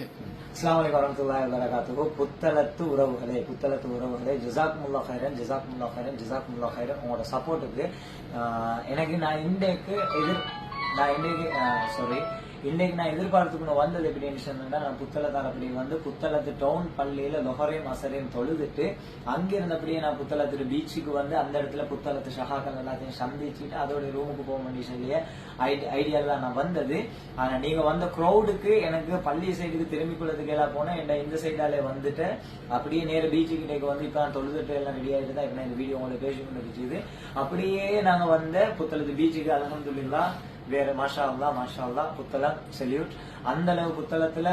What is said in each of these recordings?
அஸ்ஸலாமு அலைக்கும் வரஹ்மத்துல்லாஹி வபரகாத்துஹு. புத்தளத்து உறவுகளே ஜஸாக்குமுல்லாஹ் கைரன், ஜஸாக்குமுல்லாஹ் கைரன், ஜஸாக்குமுல்லாஹ் கைரன். உங்களோட சப்போர்ட்டுக்கு எனக்கு இன்னைக்கு நான் எதிர்பார்த்துக்கணும் வந்தது எப்படின்னு சொன்னா, நான் புத்தளத்தால் அப்படி வந்து புத்தளத்து டவுன் பள்ளியில லொஹரையும் அசரையும் தொழுதுட்டு அங்கிருந்தபடியே நான் புத்தளத்து பீச்சுக்கு வந்து அந்த இடத்துல புத்தளத்து ஷஹாக்கள் எல்லாத்தையும் சந்திச்சுட்டு அதோட ரூமுக்கு போக வேண்டிய சொல்லிய ஐடியாலாம் நான் வந்தது. ஆனா நீங்க வந்த க்ரௌடுக்கு எனக்கு பள்ளி சைடுக்கு திரும்பி கொள்ளதுக்கு எல்லாம் போனேன். இந்த சைடாலே வந்துட்டு அப்படியே நேர பீச்சுக்கு வந்து இப்ப நான் தொழுதுட்டு எல்லாம் ரெடி ஆகிட்டு தான் இப்ப இந்த வீடியோ உங்களுக்கு பேசிக்கொண்டு இருக்குது. அப்படியே நாங்க வந்த புத்தளத்து பீச்சுக்கு அல்ஹம்துலில்லாஹ் வேற மாஷா அல்லாஹ் புத்தளம் செல்யூட். அந்த அளவு புத்தளத்துல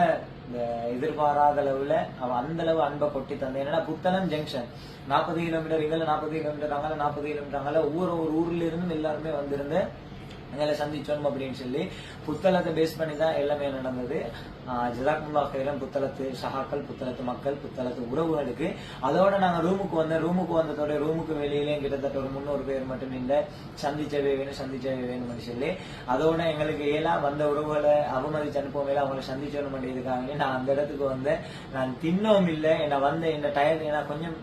எதிர்பாராத அளவுல அவன் அந்த அளவு அன்பை கொட்டி தந்தேன். என்னன்னா புத்தளம் ஜங்ஷன் 40 கிலோமீட்டர், இங்கல 40 கிலோமீட்டர், அங்கே 40 கிலோமீட்டர், அங்கே ஒவ்வொரு ஊர்ல இருந்தும் எல்லாருமே வந்திருந்து எங்களை சந்திச்சோம் அப்படின்னு சொல்லி புத்தளத்தை பேஸ் பண்ணி தான் எல்லாமே நடந்தது. ஜஸாக்குமுல்லாஹ் கைரன் புத்தளத்து ஷஹாக்கள், புத்தளத்து மக்கள், புத்தளத்து உறவுகளுக்கு. அதோட நாங்க ரூமுக்கு வந்ததோட ரூமுக்கு வெளியிலே கிட்டத்தட்ட ஒரு 300 பேர் மட்டும் இந்த சந்திச்சவே வேணும்னு சொல்லி அதோட எங்களுக்கு வந்த உறவுகளை அவமதிச்சு அனுப்பவே அவங்களை சந்திச்சோம் பண்ணியதுக்காக நான் அந்த இடத்துக்கு வந்தேன். நான் தின்னவும் இல்லை, என்ன வந்த இந்த டயர் ஏன்னா கொஞ்சம்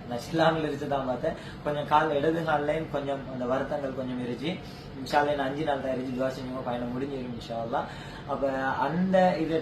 நான் சில்லாமல் இருந்துதான் பார்த்தேன். கொஞ்சம் இடது காலையும் கொஞ்சம் அந்த வருத்தங்கள் கொஞ்சம் இருந்துச்சு. இன்ஷால்லா 5 நாள் தான் இருந்துச்சு. துவா செஞ்சவங்க பயணம் முடிஞ்சிடும் இன்ஷா அல்லாஹ். அப்ப அந்த இது